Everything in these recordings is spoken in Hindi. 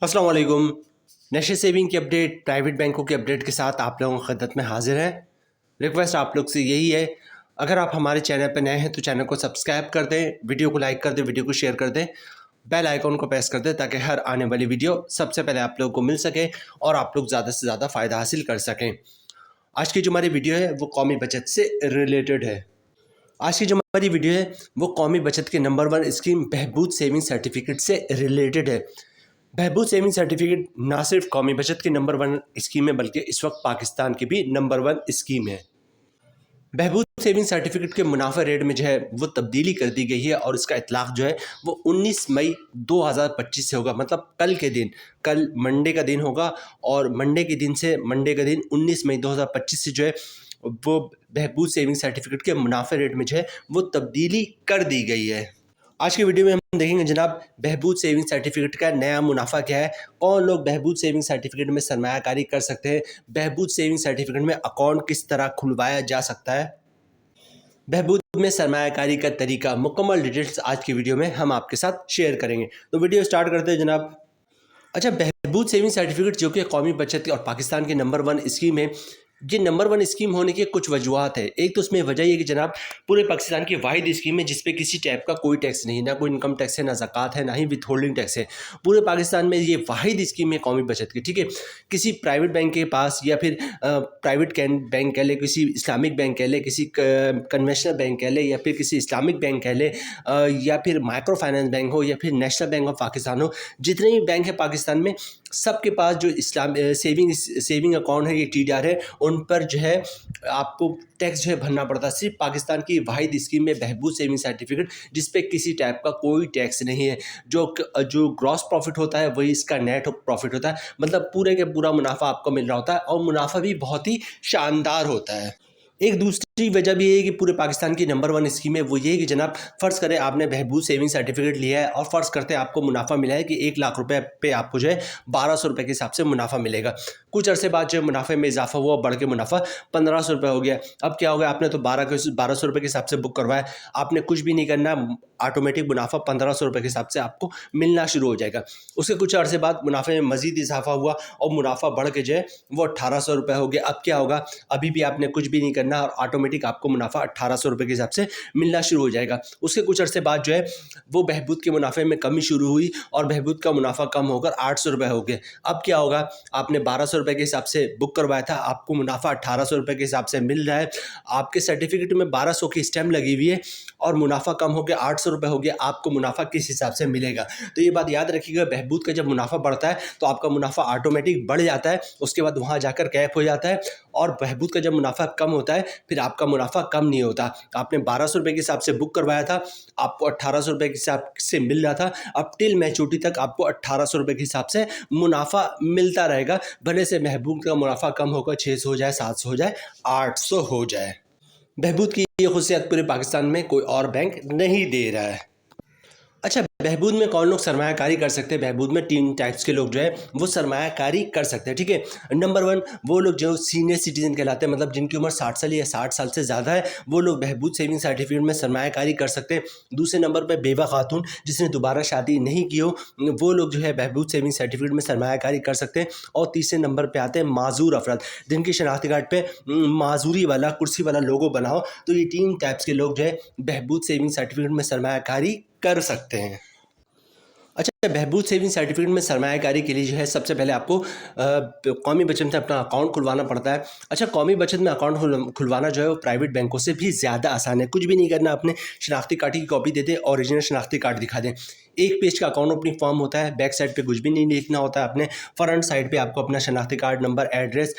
अस्सलाम वालेकुम। नेशनल सेविंग की अपडेट, प्राइवेट बैंकों की अपडेट के साथ आप लोगों की खिदमत में हाजिर हैं। रिक्वेस्ट आप लोग से यही है, अगर आप हमारे चैनल पर नए हैं तो चैनल को सब्सक्राइब कर दें, वीडियो को लाइक कर दें, वीडियो को शेयर कर दें, बेल आइकॉन को प्रेस कर दें ताकि हर आने वाली वीडियो सबसे पहले आप लोगों को मिल सके और आप लोग ज़्यादा से ज़्यादा फ़ायदा हासिल कर सकें। आज की जो हमारी वीडियो है वो कौमी बचत से रिलेटेड है। आज की जो हमारी वीडियो है वो कौमी बचत के नंबर 1 स्कीम बहबूद सेविंग सर्टिफिकेट से रिलेटेड है। बहबूद सेविंग सर्टिफिकेट ना सिर्फ कौमी बचत की नंबर 1 स्कीम है बल्कि इस वक्त पाकिस्तान की भी नंबर 1 स्कीम है। बहबूद सेविंग सर्टिफिकेट के मुनाफा रेट में जो है वो तब्दीली कर दी गई है और इसका इतलाक़ जो है वो 19 मई 2025 से होगा, मतलब कल के दिन, कल मंडे का दिन होगा और मंडे के दिन 19 मई 2025 से जो है वो बहबूद सेविंग सर्टिफिकेट के मुनाफे रेट में जो है वो तब्दीली कर दी गई है। आज की वीडियो में हम देखेंगे जनाब बहबूद सेविंग सर्टिफिकेट का नया मुनाफा क्या है, कौन लोग बहबूद सेविंग सर्टिफिकेट में सरमायाकारी कर सकते हैं, बहबूद सेविंग सर्टिफिकेट में अकाउंट किस तरह खुलवाया जा सकता है, बहबूद में सरमायाकारी का तरीका, मुकम्मल डिटेल्स आज की वीडियो में हम आपके साथ शेयर करेंगे। तो वीडियो स्टार्ट करते हैं जनाब। अच्छा, बहबूद सेविंग सर्टिफिकेट जो कि कौमी बचत और पाकिस्तान की नंबर 1 स्कीम है, ये नंबर 1 स्कीम होने की कुछ वजूहत है। एक तो उसमें वजह ये कि जनाब पूरे पाकिस्तान की वाहिद स्कीम है जिस पे किसी टाइप का कोई टैक्स नहीं, ना कोई इनकम टैक्स है, ना ज़कात है, ना ही विथ होल्डिंग टैक्स है। पूरे पाकिस्तान में ये वाहिद स्कीम है कौमी बचत की, ठीक है। किसी प्राइवेट बैंक के पास या फिर प्राइवेट बैंक कह ले, किसी इस्लामिक बैंक कह ले, किसी कन्वेंशनल बैंक कह ले, या फिर किसी इस्लामिक बैंक कह ले, या फिर माइक्रो फाइनेंस बैंक हो, या फिर नेशनल बैंक ऑफ पाकिस्तान हो, जितने भी बैंक है पाकिस्तान में सबके पास जो सेविंग अकाउंट है, ये TDR है, उन पर जो है आपको टैक्स जो है भरना पड़ता है। सिर्फ पाकिस्तान की वाहिद स्कीम में बहबूद सेविंग सर्टिफिकेट जिस पे किसी टाइप का कोई टैक्स नहीं है। जो ग्रॉस प्रॉफिट होता है वही इसका नेट प्रॉफिट होता है, मतलब पूरे के पूरा मुनाफा आपको मिल रहा होता है और मुनाफा भी बहुत ही शानदार होता है। एक दूसरी वजह भी ये है कि पूरे पाकिस्तान की नंबर 1 स्कीम है वो ये है कि जनाब फ़र्ज़ करें आपने बहबूद सेविंग सर्टिफिकेट लिया है और फ़र्ज़ करते हैं आपको मुनाफा मिला है कि 1 लाख रुपए पे आपको जो है 1200 रुपये के हिसाब से मुनाफा मिलेगा। कुछ अरसे बाद जो मुनाफे में इजाफा हुआ, बढ़ के मुनाफा 1500 रुपये हो गया। अब क्या हो गया, आपने तो 1200 रुपये के हिसाब से बुक करवाया, आपने कुछ भी नहीं करना, ऑटोमेटिक मुनाफा 1500 रुपये के हिसाब से आपको मिलना शुरू हो जाएगा। उसके कुछ अरसे बाद मुनाफे में मज़ीद इजाफा हुआ और मुनाफा बढ़ के जो है वो 1800 रुपये हो गया। अब क्या होगा, अभी भी आपने कुछ भी नहीं करना और ऑटोमेटिक आपको मुनाफा 1800 रुपये के हिसाब से मिलना शुरू हो जाएगा। उसके कुछ अरसे बाद जो है वो बहबूद के मुनाफे में कमी शुरू हुई और बहबूद का मुनाफा कम होकर 800 रुपये हो गए। अब क्या होगा, आपने 1200 रुपये के हिसाब से बुक करवाया था, आपको मुनाफा 1800 रुपये के हिसाब से मिल रहा है, आपके सर्टिफिकेट में 1200 की स्टैम्प लगी हुई है और मुनाफा कम हो गया, 800 रुपये हो गया, आपको मुनाफा किस हिसाब से मिलेगा। तो ये बात याद रखिएगा, बहबूद का जब मुनाफा बढ़ता है तो आपका मुनाफा ऑटोमेटिक बढ़ जाता है, उसके बाद वहाँ जाकर कैप हो जाता है, और बहबूद का जब मुनाफा कम होता है फिर आपका मुनाफा कम नहीं होता। आपने 1200 रुपये के हिसाब से बुक करवाया था, आपको 1800 रुपये के हिसाब से मिल रहा था, अब टिल मैच्योरिटी तक आपको 1800 रुपये के हिसाब से मुनाफा मिलता रहेगा, भले से बहबूद का मुनाफा कम होकर 600 हो जाए, 700 हो जाए, 800 हो जाए। बहबूद की ये खुशियत पूरे पाकिस्तान में कोई और बैंक नहीं दे रहा है। अच्छा, बहबूद में कौन लोग सरमायाकारी कर सकते हैं? बहबूद में 3 टाइप्स के लोग जो है वो सरमायाकारी कर सकते हैं, ठीक है। नंबर 1 वो लोग जो सीनियर सिटीजन कहलाते हैं, मतलब जिनकी उम्र 60 साल या 60 साल से ज़्यादा है, वो लोग बहबूद सेविंग सर्टिफिकेट में सरमायाकारी कर सकते हैं। दूसरे नंबर पर बेवा खातून जिसने दोबारा शादी नहीं की हो, वो लोग जो है बहबूद सेविंग सर्टिफिकेट में सरमायाकारी कर सकते हैं। और तीसरे नंबर पर आते हैं माजूर अफराद, जिनकी शनाख्ती कार्ड पर माजूरी वाला कुर्सी वाला लोगो बना हो। तो ये 3 टाइप्स के लोग जो है बहबूद सेविंग सर्टिफिकेट में सरमायाकारी कर सकते हैं। अच्छा, बहबूद सेविंग सर्टिफिकेट में सरमायाकारी के लिए जो है सबसे पहले आपको कौमी बचत में अपना अकाउंट खुलवाना पड़ता है। अच्छा, कौमी बचत में अकाउंट खुलवाना जो है वो प्राइवेट बैंकों से भी ज़्यादा आसान है। कुछ भी नहीं करना, अपने शनाख्ती कार्ड की कॉपी दे दें, ओरिजिनल शनाख्ती कार्ड दिखा दें। एक पेज का अकाउंट ओपनिंग फॉर्म होता है, बैक साइड पे कुछ भी नहीं लिखना होता है, अपने फ्रंट साइड पे आपको अपना शनाख्ती कार्ड नंबर, एड्रेस,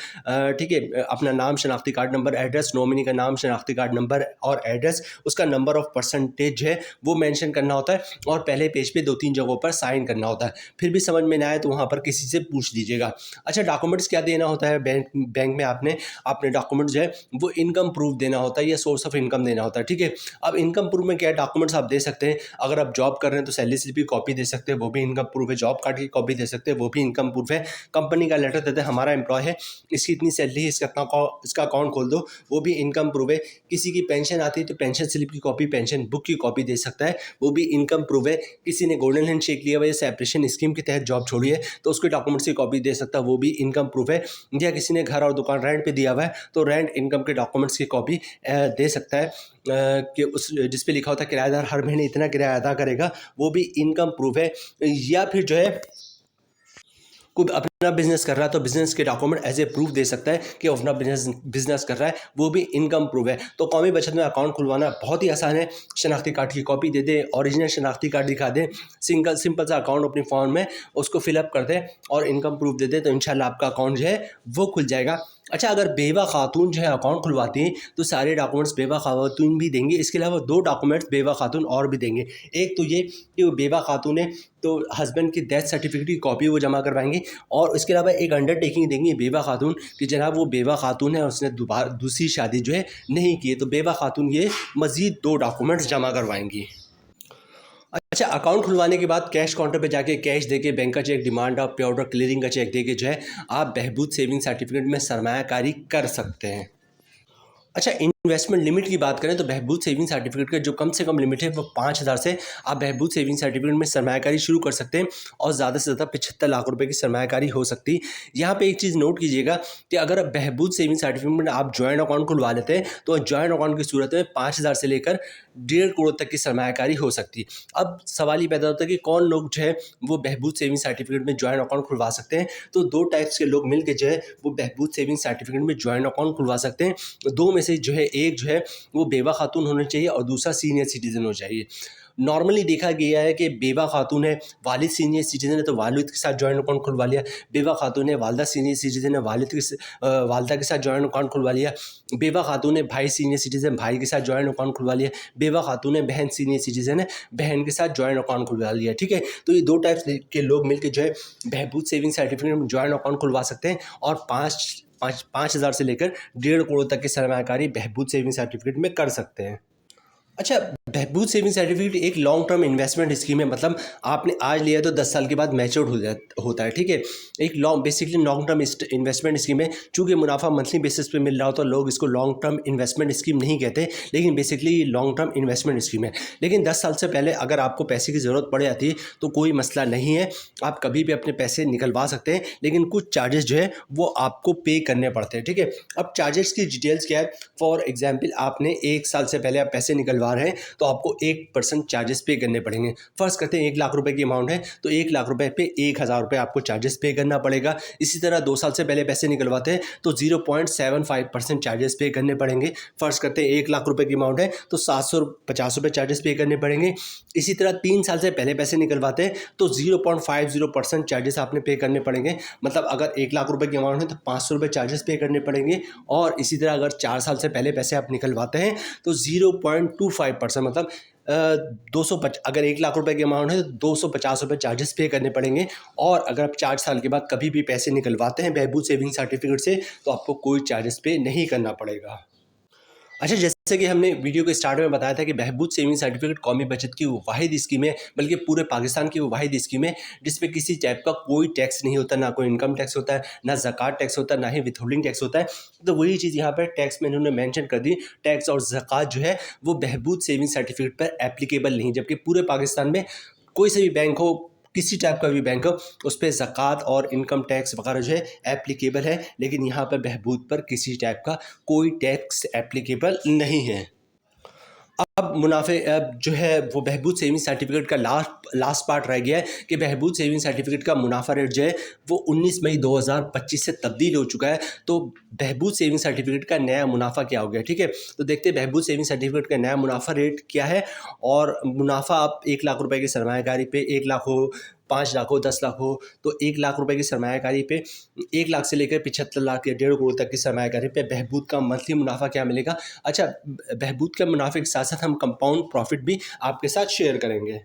ठीक है, अपना नाम, शनाख्ती कार्ड नंबर, एड्रेस, नॉमिनी का नाम, शनाख्ती कार्ड नंबर और एड्रेस, उसका नंबर ऑफ परसेंटेज है वो मेंशन करना होता है और पहले पेज पे 2-3 जगहों पर साइन करना होता है। फिर भी समझ में ना आए तो वहाँ पर किसी से पूछ लीजिएगा। अच्छा, डॉक्यूमेंट्स क्या देना होता है बैंक में, आपने अपने डॉक्यूमेंट जो है वो इनकम प्रूफ देना होता है या सोर्स ऑफ इनकम देना होता है, ठीक है। अब इनकम प्रूफ में क्या डॉक्यूमेंट्स आप दे सकते हैं, अगर आप जॉब कर रहे हैं तो सैलरी स्लिप की कॉपी दे सकते हैं, वो भी इनकम प्रूफ है। जॉब कार्ड की कॉपी दे सकते हैं, वो भी इनकम प्रूफ है। कंपनी का लेटर देते हैं, हमारा एम्प्लॉय है, इसकी इतनी सैलरी है, इसका अकाउंट खोल दो, वो भी इनकम प्रूफ है। किसी की पेंशन आती है तो पेंशन स्लिप की कॉपी, पेंशन बुक की कॉपी दे सकता है, वो भी इनकम प्रूफ है। किसी ने गोल्डन हैंडशेक लिया हुआ या सेपरेशन स्कीम के तहत जॉब छोड़ी है तो उसके डॉक्यूमेंट्स की कॉपी दे सकता है, वो भी इनकम प्रूफ है। या किसी ने घर और दुकान रेंट पे दिया हुआ है तो रेंट इनकम के डॉक्यूमेंट्स की कॉपी दे सकता है, कि उस जिस पे लिखा होता है किराएदार हर महीने इतना किराया अदा करेगा, वो भी इनकम प्रूफ है। या फिर जो है कोई अपना बिजनेस कर रहा है तो बिजनेस के डॉक्यूमेंट एज ए प्रूफ दे सकता है कि अपना बिजनेस कर रहा है, वो भी इनकम प्रूफ है। तो कौमी बचत में अकाउंट खुलवाना बहुत ही आसान है। शनाख्ती कार्ड की कॉपी दे दें, ओरिजिनल शनाख्ती कार्ड दिखा दें, सिंपल सा अकाउंट अपनी फॉर्म में उसको फिलअप कर दें और इनकम प्रूफ दे दें, तो इंशाल्लाह आपका अकाउंट जो है वो खुल जाएगा। अच्छा, अगर बेवा खातून जो है अकाउंट खुलवाती हैं तो सारे डॉक्यूमेंट्स बेवा खातून भी देंगे, इसके अलावा 2 डॉक्यूमेंट्स बेवा खातून और भी देंगे। एक तो ये कि वो बेवा खातून है तो हस्बैंड की डेथ सर्टिफिकेट की कॉपी वो जमा करवाएंगे, और इसके अलावा एक अंडरटेकिंग देंगी बेवा खातून कि जनाब वो बेवा खातून है और उसने दोबारा दूसरी शादी जो है नहीं की है, तो बेवा खातून ये मज़ीद 2 डॉक्यूमेंट्स जमा करवाएंगी। अच्छा, अकाउंट खुलवाने के बाद कैश काउंटर पे जाके कैश देके बैंक का चेक, डिमांड ऑफ पे ऑर्डर, क्लियरिंग का चेक देके जो है आप बहबूद सेविंग सर्टिफिकेट में सरमायाकारी कर सकते हैं। अच्छा, इन्वेस्टमेंट लिमिट की बात करें तो बहबूद सेविंग सर्टिफिकेट का जो कम से कम लिमिट है वो 5,000 से आप बहबूद सेविंग सर्टिफिकेट में सरमायाकारी शुरू कर सकते हैं, और ज़्यादा से ज़्यादा 75 लाख रुपए की सरमायाकारी हो सकती है। यहाँ पे एक चीज़ नोट कीजिएगा कि अगर बहबूद सेविंग सर्टिफिकेट में आप जॉइंट अकाउंट खुलवा लेते हैं तो जॉइंट अकाउंट की सूरत में 5,000 से लेकर 1.5 करोड़ तक की सरमायाकारी हो सकती है। अब सवाल ये पैदा होता है कि कौन लोग जो है वो बहबूद सेविंग सर्टिफिकेट में जॉइंट अकाउंट खुलवा सकते हैं। तो 2 टाइप्स के लोग मिलकर जो है वो बहबूद सेविंग सर्टिफिकेट में जॉइंट अकाउंट खुलवा सकते हैं। 2 में से जो है एक जो है वो बेवा खातून होनी चाहिए और दूसरा सीनियर सिटीजन हो चाहिए। नॉर्मली देखा गया है कि बेवा खातून है, वालिद सीनियर सिटीजन है तो वालिद के साथ जॉइंट अकाउंट खुलवा लिया, बेवा खातून है वालदा सीनियर सिटीजन है, वालदा के साथ जॉइंट अकाउंट खुलवा लिया, बेवा खातून है भाई सीनियर सिटीजन, भाई के साथ जॉइंट अकाउंट खुलवा लिया, बेवा खातून है बहन सीनियर सिटीजन है, बहन के साथ जॉइंट अकाउंट खुलवा लिया। ठीक है, तो ये 2 टाइप्स के लोग मिलकर जो है बहबूद सेविंग सर्टिफिकेट में जॉइंट अकाउंट खुलवा सकते हैं, और 5,000 से लेकर 1.5 करोड़ तक की सरमायाकारी बहबूद सेविंग सर्टिफिकेट में कर सकते हैं। अच्छा, बहबूद सेविंग सर्टिफिकेट एक लॉन्ग टर्म इन्वेस्टमेंट स्कीम है, मतलब आपने आज लिया तो 10 साल के बाद मैच्योर होता है। ठीक है, एक basically long term investment scheme है। चूँकि मुनाफा मंथली बेसिस पे मिल रहा हो तो लोग इसको लॉन्ग टर्म इन्वेस्टमेंट स्कीम नहीं कहते, लेकिन बेसिकली ये लॉन्ग टर्म इन्वेस्टमेंट स्कीम है। लेकिन 10 साल से पहले अगर आपको पैसे की ज़रूरत पड़ जाती है तो कोई मसला नहीं है, आप कभी भी अपने पैसे निकलवा सकते हैं, लेकिन कुछ चार्जेस जो है वो आपको पे करने पड़ते हैं। ठीक है, अब चार्जेस की डिटेल्स क्या है। फॉर एग्जाम्पल, आपने 1 साल से पहले आप पैसे निकलवा रहे हैं तो आपको 1% चार्जेस पे करने पड़ेंगे। फर्स्ट करते हैं 1 लाख रुपए की अमाउंट है तो 1 लाख रुपए पे 1,000 रुपये आपको चार्जेस पे करना पड़ेगा। इसी तरह 2 साल से पहले पैसे निकलवाते हैं तो 0.75% चार्जेस पे करने पड़ेंगे। फर्स्ट करते हैं 1 लाख रुपए की अमाउंट है तो 750 रुपये चार्जेस पे करने पड़ेंगे। इसी तरह 3 साल से पहले पैसे निकलवाते हैं तो 0.50% चार्जेस आपने पे करने पड़ेंगे। मतलब अगर 1 लाख रुपए की अमाउंट है तो 500 रुपये चार्जेस पे करने पड़ेंगे। और इसी तरह अगर 4 साल से पहले पैसे आप निकलवाते हैं तो 0.25% मतलब 250, अगर 1 लाख रुपए की अमाउंट है तो 250 रुपये चार्जेस पे करने पड़ेंगे। और अगर आप 4 साल के बाद कभी भी पैसे निकलवाते हैं बहबूद सेविंग सर्टिफिकेट से तो आपको कोई चार्जेस पे नहीं करना पड़ेगा। अच्छा, जैसे कि हमने वीडियो के स्टार्ट में बताया था कि बहबूद सेविंग सर्टिफिकेट कौमी बचत की वो वाहिद स्कीम है, बल्कि पूरे पाकिस्तान की वो वाहिद स्कीम है जिसपे किसी टाइप का कोई टैक्स नहीं होता, ना कोई इनकम टैक्स होता है, ना ज़कात टैक्स होता है, ना ही विथहोल्डिंग टैक्स होता है। तो वही चीज़ यहाँ पर टैक्स में इन्होंने मेंशन कर दी, टैक्स और ज़कात जो है वो बहबूद सेविंग सर्टिफिकेट पर एप्लीकेबल नहीं, जबकि पूरे पाकिस्तान में कोई से भी बैंक हो, किसी टाइप का भी बैंक हो, उस पर ज़कात और इनकम टैक्स वगैरह जो है एप्लीकेबल है, लेकिन यहाँ पर बहबूद पर किसी टाइप का कोई टैक्स एप्लीकेबल नहीं है। अब मुनाफे जो है वो बहबूद सेविंग सर्टिफिकेट का लास्ट पार्ट रह गया है कि बहबूद सेविंग सर्टिफिकेट का मुनाफा रेट जो है वो 19 मई 2025 से तब्दील हो चुका है। तो बहबूद सेविंग सर्टिफिकेट का नया मुनाफा क्या हो गया, ठीक है, तो देखते हैं बहबूद सेविंग सर्टिफिकेट का नया मुनाफा रेट क्या है। और मुनाफा आप 1 लाख रुपए की सरमायाकारी पे 1 लाख हो, 5 लाख हो, 10 लाख हो, तो 1 लाख रुपए की सरमायाकारी पे 1 लाख से लेकर 75 लाख या 1.5 करोड़ तक की सरमायाकारी पे बहबूद का मंथली मुनाफा क्या मिलेगा। अच्छा, बहबूद के मुनाफे के साथ साथ हम कंपाउंड प्रॉफिट भी आपके साथ शेयर करेंगे।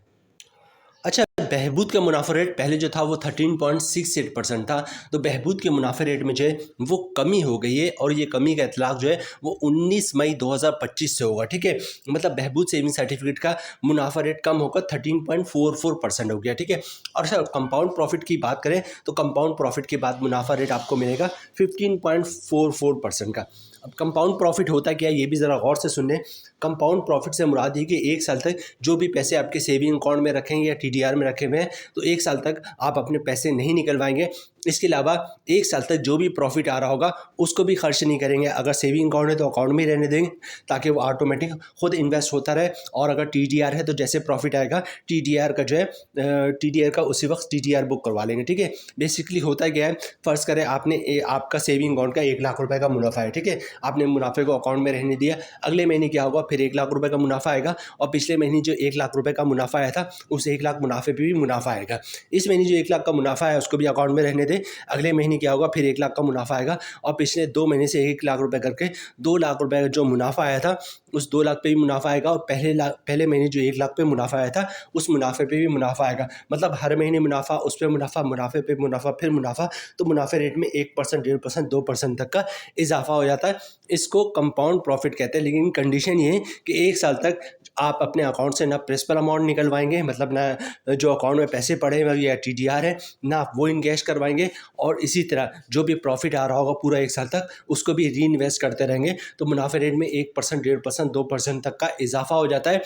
अच्छा, बहबूद का मुनाफा रेट पहले जो था वो 13.68% था, तो बहबूद के मुनाफे रेट में जो है वो कमी हो गई है और ये कमी का इतलाक जो है वो 19 मई 2025 से होगा। ठीक है, मतलब बहबूद सेविंग सर्टिफिकेट का मुनाफा रेट कम होकर 13.44% हो गया। ठीक है, और सर कंपाउंड प्रॉफिट की बात करें तो कंपाउंड प्रॉफिट के बाद मुनाफा रेट आपको मिलेगा 15.44% का। अब कंपाउंड प्रॉफिट होता क्या है ये भी ज़रा गौर से सुन लें। कंपाउंड प्रॉफिट से मुराद है कि एक साल तक जो भी पैसे आपके सेविंग अकाउंट में रखेंगे या टीडीआर में रखे हुए हैं तो एक साल तक आप अपने पैसे नहीं निकलवाएंगे। इसके अलावा एक साल तक जो भी प्रॉफिट आ रहा होगा उसको भी खर्च नहीं करेंगे। अगर सेविंग अकाउंट है तो अकाउंट में ही रहने देंगे ताकि वो ऑटोमेटिक खुद इन्वेस्ट होता रहे। और अगर टीडीआर है तो जैसे प्रॉफिट आएगा टीडीआर का जो है टीडीआर का उसी वक्त टीडीआर बुक करवा लेंगे। ठीक है, बेसिकली होता क्या है, फ़र्ज़ करें आपने आपका सेविंग अकाउंट का 1 लाख रुपए का मुनाफा है। ठीक है, आपने मुनाफे को अकाउंट में रहने दिया, अगले महीने क्या होगा फिर 1 लाख रुपए का मुनाफा आएगा और पिछले महीने जो 1 लाख रुपए का मुनाफा आया था उस 1 लाख मुनाफे पे भी मुनाफा आएगा। इस महीने जो 1 लाख का मुनाफा है उसको भी अकाउंट में रहने दें, अगले महीने क्या होगा फिर 1 लाख का मुनाफा आएगा और पिछले 2 महीने से 1 लाख रुपए करके 2 लाख रुपए का जो मुनाफा आया था उस 2 लाख पे भी मुनाफा आएगा और पहले महीने जो 1 लाख पे मुनाफा आया था उस मुनाफे पे भी मुनाफा आएगा। मतलब हर महीने मुनाफा, उस पे मुनाफा, मुनाफे पे मुनाफा, फिर मुनाफा, तो मुनाफे रेट में 1%, 1.5%, 2% तक का इजाफा हो जाता है। इसको कंपाउंड प्रॉफिट कहते हैं, लेकिन कंडीशन ये है कि 1 साल तक आप अपने अकाउंट से ना प्रिंसिपल अमाउंट निकलवाएंगे, मतलब ना जो अकाउंट में पैसे पड़े हैं या टीडीआर है ना आप वो इनकैश करवाएंगे, और इसी तरह जो भी प्रॉफिट आ रहा होगा पूरा 1 साल तक उसको भी री इन्वेस्ट करते रहेंगे। तो मुनाफे रेट में 1%, 1.5%, 2% तक का इजाफा हो जाता है।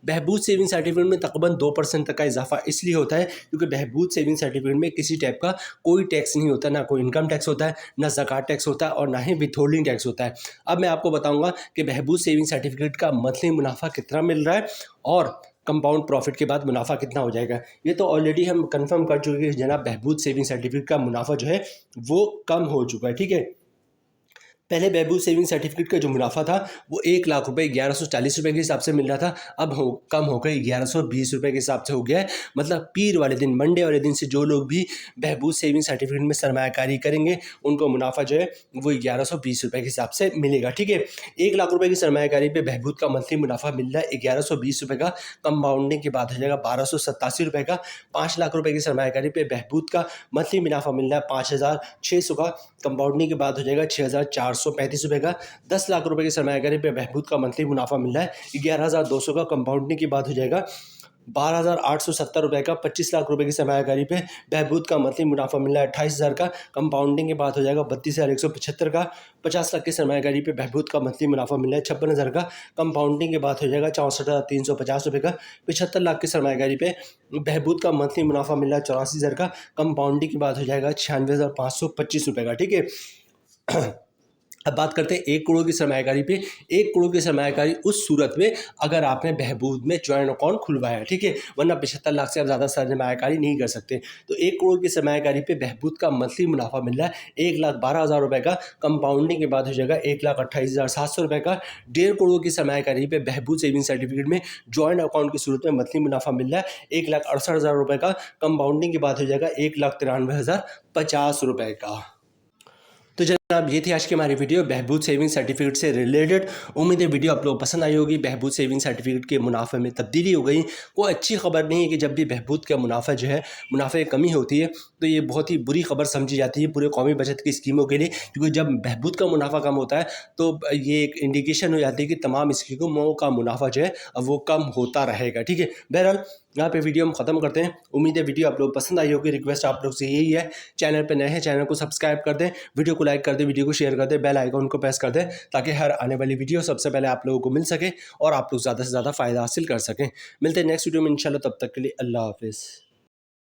बहबूद सेविंग सर्टिफिकेट में तकरीबन 2% तक का इजाफा इसलिए होता है क्योंकि बहबूद सेविंग सर्टिफिकेट में किसी टाइप का कोई टैक्स नहीं होता, ना कोई इनकम टैक्स होता है, ना ज़कात टैक्स होता है और ना ही विथहोल्डिंग टैक्स होता है। अब मैं आपको बताऊंगा कि बहबूद सेविंग सर्टिफिकेट का मंथली मुनाफा कितना मिल रहा है और कंपाउंड प्रॉफिट के बाद मुनाफा कितना हो जाएगा। ये तो ऑलरेडी हम कंफर्म कर चुके हैं जनाब, बहबूद सेविंग सर्टिफिकेट का मुनाफा जो है वो कम हो चुका है। ठीक है, पहले बहबूद सेविंग सर्टिफिकेट का जो मुनाफा था वो 1 लाख रुपए 1140 रुपये के हिसाब से मिल रहा था, अब कम होकर 1120 रुपये के हिसाब से हो गया है। मतलब पीर वाले दिन, मंडे वाले दिन से जो लोग भी बहबूद सेविंग सर्टिफिकेट में सरमायाकारी करेंगे उनको मुनाफा जो है वो 1120 रुपये के हिसाब से मिलेगा। ठीक है, 1 लाख रुपये की सरमायाकारी पे बहबूद का मंथली मुनाफा मिल रहा है 1120 रुपये का, कंपाउंडिंग के बाद हो जाएगा 1287 रुपये का। 5 लाख रुपये की सरमायाकारी पे बहबूद का मंथली मुनाफा मिल रहा है 5600 का, कंपाउंडिंग के बाद हो जाएगा 6435 रुपये का। 10 लाख रुपए की सरमायाकारी पे बहबूद का मंथली मुनाफा मिल रहा है 11,200 का, कंपाउंडिंग की बात हो जाएगा 12,870 रुपये का। 25 लाख रुपए की सरमायाकारी पे बहबूद का मंथली मुनाफा मिल रहा है 28,000 का, कंपाउंडिंग के बाद हो जाएगा 32,175 का। 50 लाख की सरमायाकारी पे बहबूद का मंथली मुनाफा मिल रहा है 56,000 का, कंपाउंडिंग के बाद हो जाएगा 64,350 रुपये का। 75 लाख की सरमायाकारी पे बहबूद का मंथली मुनाफा मिल रहा है 84,000 का, कंपाउंडिंग की बात हो जाएगा 96,525 रुपये का। ठीक है, अब बात करते हैं 1 करोड़ की सरमायाकारी पे। 1 करोड़ की सरमायाकारी उस सूरत में अगर आपने बहबूद में जॉइंट अकाउंट खुलवाया, ठीक है, वरना 75 लाख से आप ज़्यादा सरमायाकारी नहीं कर सकते। तो 1 करोड़ की सरमायाकारी पे बहबूद का मंथली मुनाफा मिल रहा है 1,12,000 रुपये का, कंपाउंडिंग के बाद हो जाएगा 1,28,700 रुपये का। 1.5 करोड़ की सरमायाकारी पे बहबूद सेविंग सर्टिफिकेट में जॉइंट अकाउंट की सूरत में मंथली मुनाफा मिल रहा है 1,68,000 रुपये का, कंपाउंडिंग के बाद हो जाएगा 1,93,050 रुपये का। तो जनाब ये थी आज की हमारी वीडियो बहबूद सेविंग सर्टिफिकेट से रिलेटेड। उम्मीद है वीडियो आप लोगों को पसंद आई होगी। बहबूद सेविंग सर्टिफिकेट के मुनाफे में तब्दीली हो गई, कोई अच्छी खबर नहीं है कि जब भी बहबूद का मुनाफा जो है मुनाफे की कमी होती है तो ये बहुत ही बुरी खबर समझी जाती है पूरे कौमी बचत की स्कीमों के लिए, क्योंकि जब बहबूद का मुनाफा कम होता है तो ये एक इंडिकेशन हो जाती है कि तमाम स्कीमों का मुनाफा जो है अब वो कम होता रहेगा। ठीक है, बहरहाल यहाँ पे वीडियो हम ख़त्म करते हैं। उम्मीद है वीडियो आप लोग पसंद आई होगी। रिक्वेस्ट आप लोग से यही है, चैनल पे नए हैं चैनल को सब्सक्राइब कर दें, वीडियो को लाइक कर दें, वीडियो को शेयर कर दें, बेल आइकन को प्रेस कर दें ताकि हर आने वाली वीडियो सबसे पहले आप लोगों को मिल सके और आप लोग ज़्यादा से ज़्यादा फ़ायदा हासिल कर सकें। मिलते हैं नेक्स्ट वीडियो में इंशाल्लाह, तब तक के लिए अल्लाह हाफिज़।